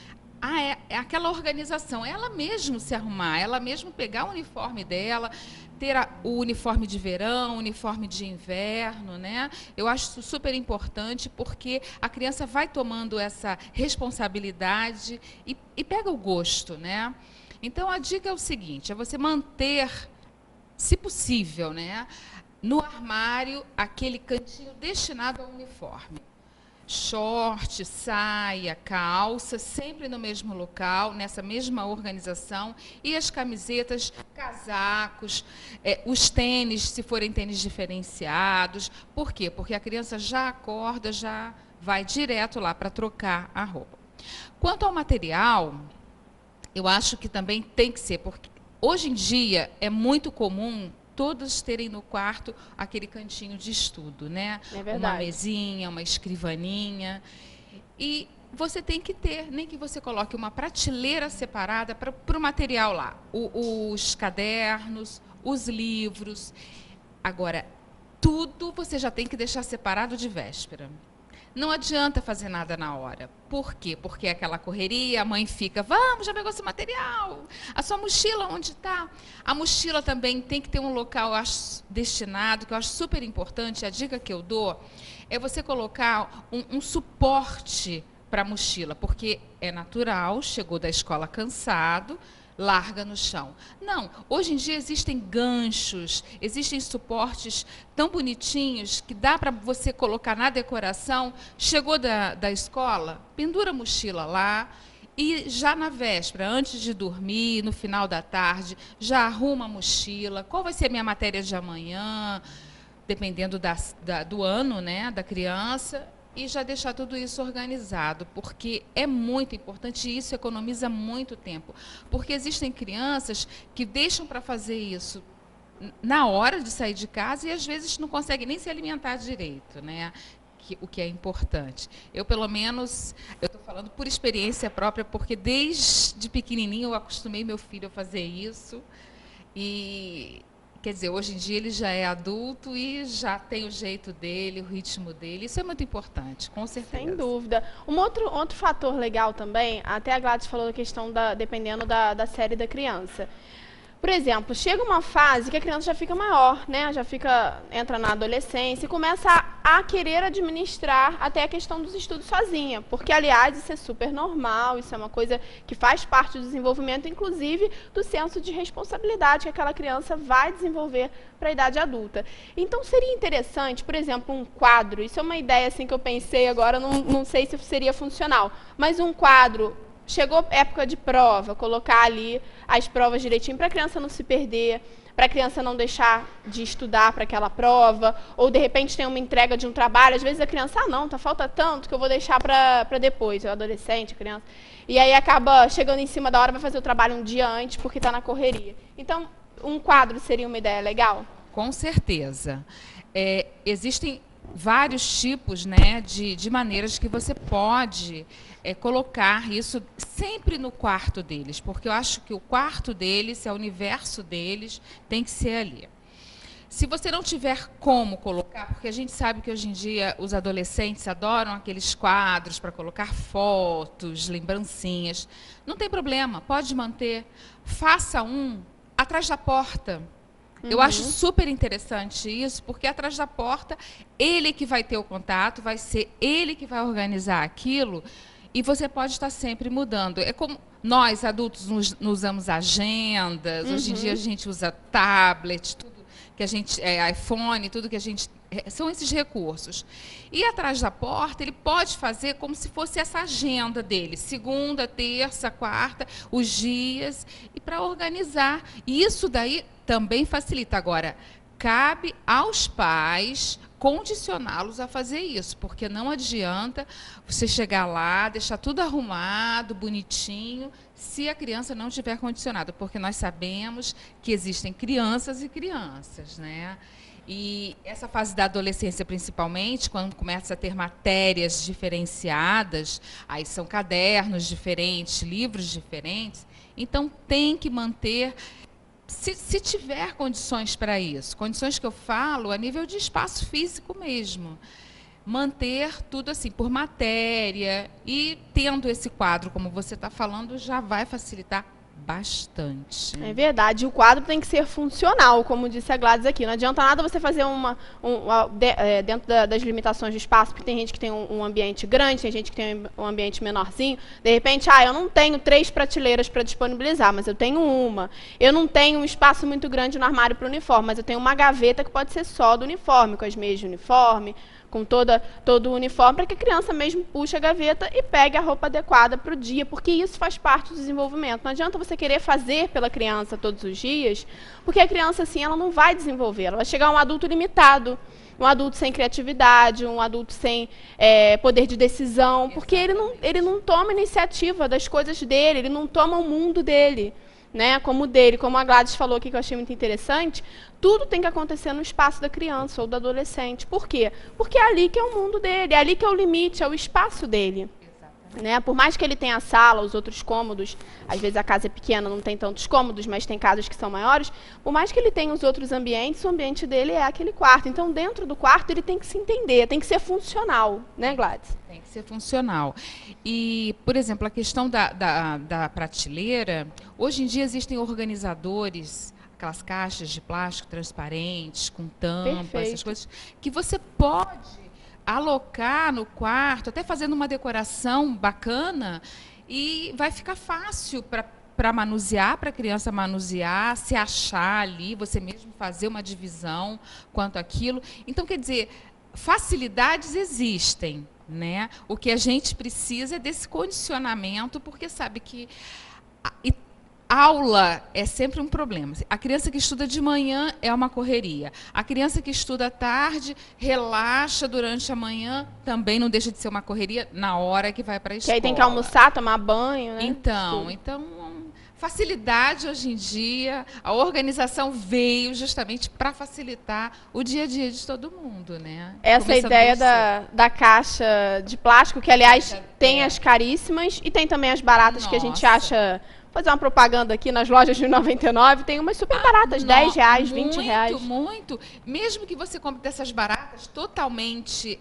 aquela organização, ela mesmo se arrumar, ela mesmo pegar o uniforme dela, ter o uniforme de verão, o uniforme de inverno, né? Eu acho isso super importante, porque a criança vai tomando essa responsabilidade e pega o gosto, né? Então, a dica é o seguinte, é você manter, se possível, né, no armário, aquele cantinho destinado ao uniforme. Short, saia, calça, sempre no mesmo local, nessa mesma organização, e as camisetas, casacos, os tênis, se forem tênis diferenciados. Por quê? Porque a criança já acorda, já vai direto lá para trocar a roupa. Quanto ao material, eu acho que também tem que ser, porque hoje em dia é muito comum todos terem no quarto aquele cantinho de estudo, né? É verdade. Uma mesinha, uma escrivaninha. E você tem que ter, nem que você coloque uma prateleira separada para o material lá. Os cadernos, os livros. Agora, tudo você já tem que deixar separado de véspera. não adianta fazer nada na hora. Por quê? Porque é aquela correria, a mãe fica, vamos, já pegou seu material, a sua mochila onde está? A mochila também tem que ter um local, eu acho, destinado, que eu acho super importante, a dica que eu dou é você colocar um suporte para a mochila, porque é natural, chegou da escola cansado, larga no chão. Não, hoje em dia existem ganchos, existem suportes tão bonitinhos que dá para você colocar na decoração. Chegou da escola, pendura a mochila lá e já na véspera, antes de dormir, no final da tarde, já arruma a mochila. Qual vai ser a minha matéria de amanhã, dependendo do ano, né, da criança. E já deixar tudo isso organizado, porque é muito importante e isso economiza muito tempo. Porque existem crianças que deixam para fazer isso na hora de sair de casa e às vezes não conseguem nem se alimentar direito, né? O que é importante. Eu, pelo menos, eu estou falando por experiência própria, porque desde pequenininho eu acostumei meu filho a fazer isso. E quer dizer, hoje em dia ele já é adulto e já tem o jeito dele, o ritmo dele. Isso é muito importante, com certeza. Sem dúvida. Um outro fator legal também, até a Gladys falou da questão dependendo da série da criança. Por exemplo, chega uma fase que a criança já fica maior, né? Entra na adolescência e começa a querer administrar até a questão dos estudos sozinha. Porque, aliás, isso é super normal, isso é uma coisa que faz parte do desenvolvimento, inclusive do senso de responsabilidade que aquela criança vai desenvolver para a idade adulta. Então, seria interessante, por exemplo, um quadro, isso é uma ideia assim, que eu pensei agora, não sei se seria funcional, mas um quadro. Chegou época de prova, colocar ali as provas direitinho para a criança não se perder, para a criança não deixar de estudar para aquela prova, ou de repente tem uma entrega de um trabalho, às vezes a criança, falta tanto que eu vou deixar para depois, o adolescente, a criança, e aí acaba chegando em cima da hora, vai fazer o trabalho um dia antes porque está na correria. Então, um quadro seria uma ideia legal? Com certeza. Existem vários tipos, né, de maneiras que você pode colocar isso sempre no quarto deles, porque eu acho que o quarto deles, é o universo deles, tem que ser ali. Se você não tiver como colocar, porque a gente sabe que hoje em dia os adolescentes adoram aqueles quadros para colocar fotos, lembrancinhas, não tem problema, pode manter, faça um atrás da porta. Eu acho super interessante isso, porque atrás da porta, ele que vai ter o contato, vai ser ele que vai organizar aquilo, e você pode estar sempre mudando. É como nós, adultos, usamos agendas, hoje em dia a gente usa tablet, tudo que a gente, iPhone, tudo que a gente... São esses recursos. E atrás da porta, ele pode fazer como se fosse essa agenda dele, segunda, terça, quarta, os dias, e para organizar. E isso daí também facilita. Agora, cabe aos pais condicioná-los a fazer isso, porque não adianta você chegar lá, deixar tudo arrumado, bonitinho, se a criança não estiver condicionada, porque nós sabemos que existem crianças e crianças, né? E essa fase da adolescência, principalmente, quando começa a ter matérias diferenciadas, aí são cadernos diferentes, livros diferentes, então tem que manter, se tiver condições para isso, condições que eu falo a nível de espaço físico mesmo, manter tudo assim, por matéria, e tendo esse quadro, como você está falando, já vai facilitar bastante. É verdade, o quadro tem que ser funcional, como disse a Gladys aqui. Não adianta nada você fazer dentro das limitações do espaço, porque tem gente que tem um ambiente grande, tem gente que tem um ambiente menorzinho. De repente, eu não tenho 3 prateleiras para disponibilizar, mas eu tenho uma. Eu não tenho um espaço muito grande no armário para o uniforme, mas eu tenho uma gaveta que pode ser só do uniforme, com as meias de uniforme, com todo o uniforme, para que a criança mesmo puxe a gaveta e pegue a roupa adequada para o dia, porque isso faz parte do desenvolvimento. Não adianta você querer fazer pela criança todos os dias, porque a criança, assim, ela não vai desenvolver, ela vai chegar a um adulto limitado, um adulto sem criatividade, um adulto sem poder de decisão, porque ele não toma iniciativa das coisas dele, ele não toma o mundo dele, né, como a Gladys falou aqui, que eu achei muito interessante, tudo tem que acontecer no espaço da criança ou do adolescente. Por quê? Porque é ali que é o mundo dele, é ali que é o limite, é o espaço dele. Né? Por mais que ele tenha a sala, os outros cômodos, às vezes a casa é pequena, não tem tantos cômodos, mas tem casas que são maiores, por mais que ele tenha os outros ambientes, o ambiente dele é aquele quarto. Então, dentro do quarto, ele tem que se entender, tem que ser funcional, né, Gladys? Tem que ser funcional. E, por exemplo, a questão da prateleira, hoje em dia existem organizadores, aquelas caixas de plástico transparentes, com tampa, Perfeito. essas coisas, que você pode alocar no quarto, até fazendo uma decoração bacana, e vai ficar fácil para manusear, para a criança manusear, se achar ali, você mesmo fazer uma divisão quanto àquilo. Então, quer dizer, facilidades existem, né? O que a gente precisa é desse condicionamento, porque sabe que aula é sempre um problema. A criança que estuda de manhã é uma correria. A criança que estuda à tarde, relaxa durante a manhã, também não deixa de ser uma correria na hora que vai para a escola. Que aí tem que almoçar, tomar banho, né? Então, facilidade hoje em dia, a organização veio justamente para facilitar o dia a dia de todo mundo, né? Essa Começando ideia por você. da caixa de plástico, que aliás tem as caríssimas e tem também as baratas que a gente Nossa. acha. Vou fazer uma propaganda aqui nas lojas de 99, tem umas super baratas, R$10, R$20. Muito, muito. Mesmo que você compre dessas baratas totalmente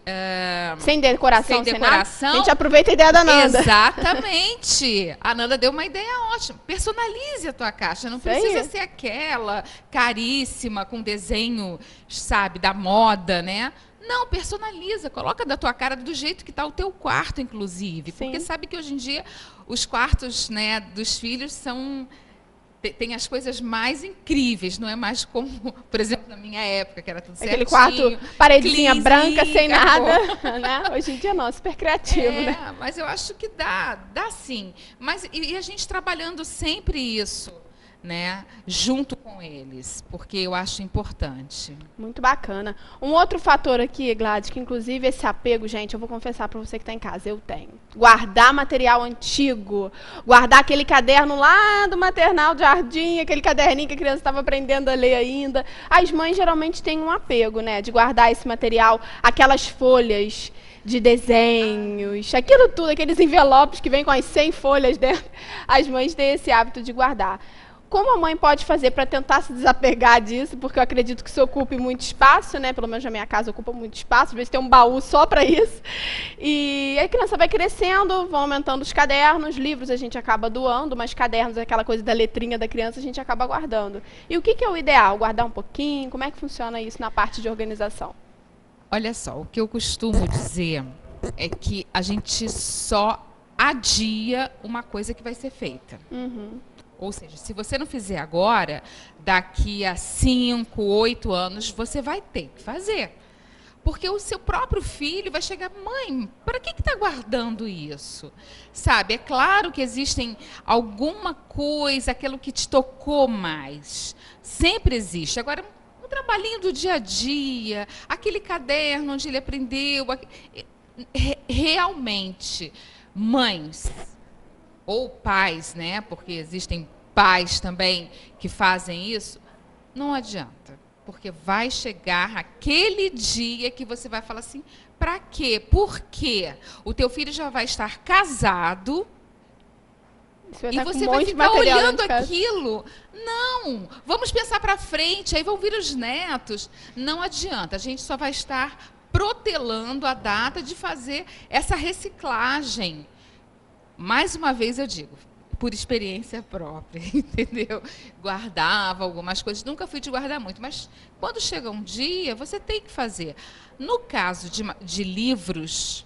Sem decoração, sem sem decoração. nada. A gente aproveita a ideia da Nanda. Exatamente. A Nanda deu uma ideia ótima. Personalize a tua caixa. Não Isso aí. precisa ser aquela caríssima, com desenho, sabe, da moda, né? Não, personaliza. Coloca da tua cara do jeito que está o teu quarto, inclusive. Sim. Porque sabe que hoje em dia os quartos, né, dos filhos são... Tem as coisas mais incríveis, não é mais como, por exemplo, na minha época, que era tudo Aquele certinho. quarto, paredezinha cleanzinho, branca, sem acabou. nada. Né? Hoje em dia não, super criativo, né? Mas eu acho que dá sim. Mas e a gente trabalhando sempre isso, né, junto com eles, porque eu acho importante. Muito bacana. Um outro fator aqui, Gladys, que inclusive esse apego, gente, eu vou confessar para você que está em casa, eu tenho. Guardar material antigo, guardar aquele caderno lá do maternal de jardim, aquele caderninho que a criança estava aprendendo a ler ainda. As mães geralmente têm um apego, né, de guardar esse material, aquelas folhas de desenhos, aquilo tudo, aqueles envelopes que vêm com as 100 folhas dentro. As mães têm esse hábito de guardar. Como a mãe pode fazer para tentar se desapegar disso? Porque eu acredito que isso ocupe muito espaço, né? Pelo menos na minha casa ocupa muito espaço. Às vezes tem um baú só para isso. E a criança vai crescendo, vão aumentando os cadernos, livros a gente acaba doando, mas cadernos, aquela coisa da letrinha da criança, a gente acaba guardando. E o que é o ideal? Guardar um pouquinho? Como é que funciona isso na parte de organização? Olha só, o que eu costumo dizer é que a gente só adia uma coisa que vai ser feita. Uhum. Ou seja, se você não fizer agora, daqui a 5, 8 anos, você vai ter que fazer. Porque o seu próprio filho vai chegar, mãe, para que está guardando isso? Sabe, é claro que existem alguma coisa, aquilo que te tocou mais. Sempre existe. Agora, um trabalhinho do dia a dia, aquele caderno onde ele aprendeu. Realmente, mães ou pais, né? Porque existem pais também que fazem isso, não adianta. Porque vai chegar aquele dia que você vai falar assim, para quê? Por quê? O teu filho já vai estar casado e você vai ficar olhando aquilo. Não, vamos pensar para frente, aí vão vir os netos. Não adianta, a gente só vai estar protelando a data de fazer essa reciclagem. Mais uma vez eu digo, por experiência própria, entendeu? Guardava algumas coisas, nunca fui de guardar muito, mas quando chega um dia, você tem que fazer. No caso de livros,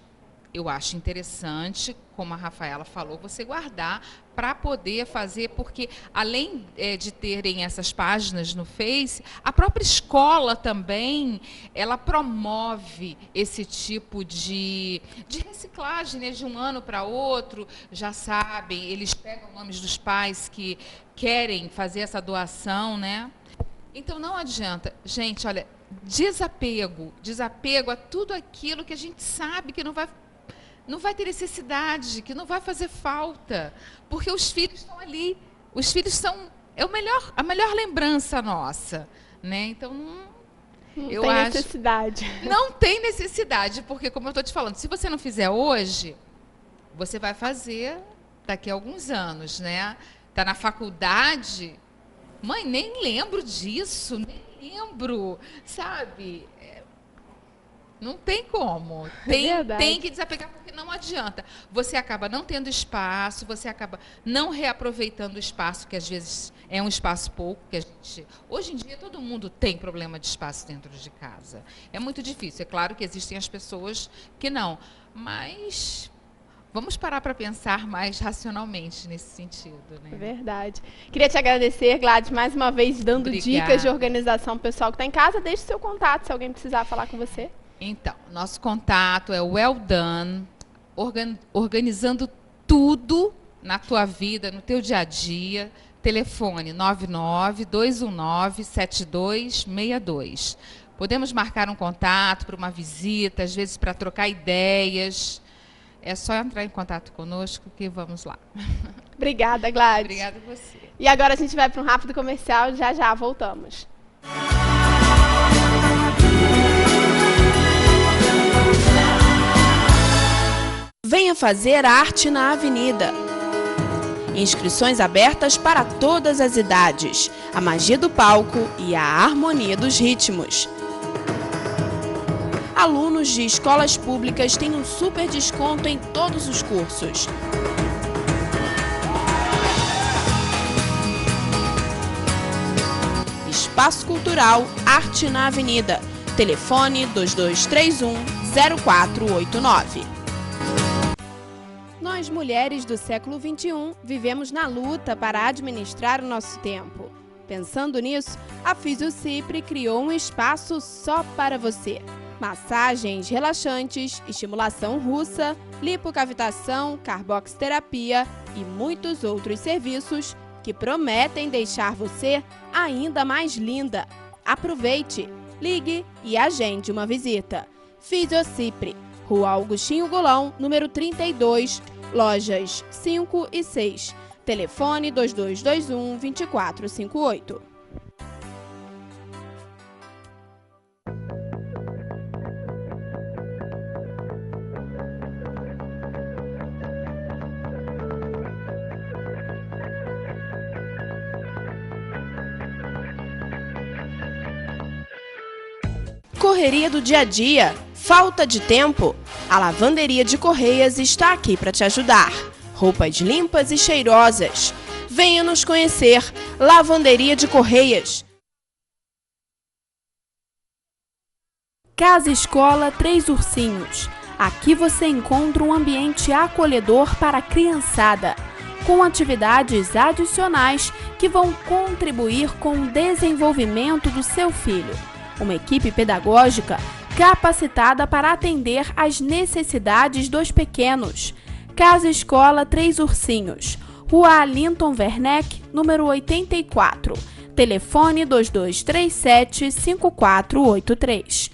eu acho interessante, como a Rafaela falou, você guardar para poder fazer, porque além de terem essas páginas no Face, a própria escola também, ela promove esse tipo de reciclagem, né, de um ano para outro, já sabem, eles pegam nomes dos pais que querem fazer essa doação, né? Então não adianta. Gente, olha, desapego a tudo aquilo que a gente sabe que não vai ter necessidade, que não vai fazer falta, porque os filhos estão ali. Os filhos são a melhor lembrança nossa, né? Então, não tem necessidade. Não tem necessidade, porque, como eu estou te falando, se você não fizer hoje, você vai fazer daqui a alguns anos, né? Tá na faculdade, mãe, nem lembro disso, nem lembro, sabe? Não tem como. Tem que desapegar, porque não adianta. Você acaba não tendo espaço, você acaba não reaproveitando o espaço, que às vezes é um espaço pouco, que a gente... Hoje em dia, todo mundo tem problema de espaço dentro de casa. É muito difícil. É claro que existem as pessoas que não. Mas vamos parar para pensar mais racionalmente nesse sentido, né? É verdade. Queria te agradecer, Gladys, mais uma vez, dando dicas de organização pro pessoal que está em casa. Deixe seu contato, se alguém precisar falar com você. Então, nosso contato é o Well Done, organizando tudo na tua vida, no teu dia a dia. Telefone 99-219-7262. Podemos marcar um contato para uma visita, às vezes para trocar ideias. É só entrar em contato conosco que vamos lá. Obrigada, Gladys. Obrigada a você. E agora a gente vai para um rápido comercial, já voltamos. Venha fazer arte na Avenida. Inscrições abertas para todas as idades. A magia do palco e a harmonia dos ritmos. Alunos de escolas públicas têm um super desconto em todos os cursos. Espaço Cultural Arte na Avenida. Telefone 2231-0489. Nós, mulheres do século XXI, vivemos na luta para administrar o nosso tempo. Pensando nisso, a Fisiocipri criou um espaço só para você. Massagens relaxantes, estimulação russa, lipocavitação, carboxterapia e muitos outros serviços que prometem deixar você ainda mais linda. Aproveite, ligue e agende uma visita. Fisiocipri, Rua Augustinho Golão, número 32, lojas 5 e 6. Telefone 2221-2458. Correria do dia a dia, falta de tempo? A Lavanderia de Correias está aqui para te ajudar. Roupas limpas e cheirosas. Venha nos conhecer. Lavanderia de Correias. Casa Escola Três Ursinhos. Aqui você encontra um ambiente acolhedor para a criançada, com atividades adicionais que vão contribuir com o desenvolvimento do seu filho. Uma equipe pedagógica capacitada para atender às necessidades dos pequenos. Casa Escola Três Ursinhos, Rua Linton Werneck, número 84. Telefone 2237-5483.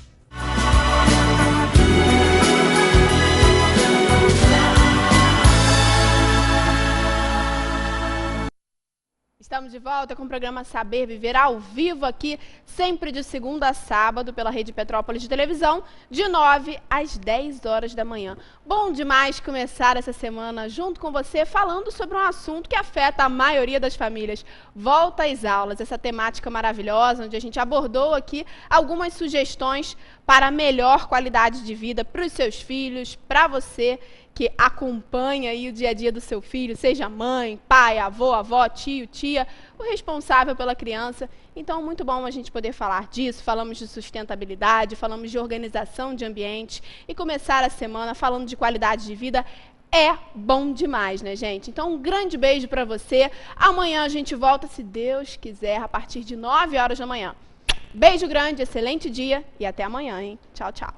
Estamos de volta com o programa Saber Viver ao vivo aqui, sempre de segunda a sábado, pela Rede Petrópolis de Televisão, de 9 às 10 horas da manhã. Bom demais começar essa semana junto com você, falando sobre um assunto que afeta a maioria das famílias. Volta às aulas, essa temática maravilhosa, onde a gente abordou aqui algumas sugestões para melhor qualidade de vida para os seus filhos, para você que acompanha aí o dia a dia do seu filho, seja mãe, pai, avô, avó, tio, tia, o responsável pela criança. Então, muito bom a gente poder falar disso. Falamos de sustentabilidade, falamos de organização de ambiente e começar a semana falando de qualidade de vida é bom demais, né, gente? Então, um grande beijo para você. Amanhã a gente volta, se Deus quiser, a partir de 9 horas da manhã. Beijo grande, excelente dia e até amanhã, hein? Tchau, tchau.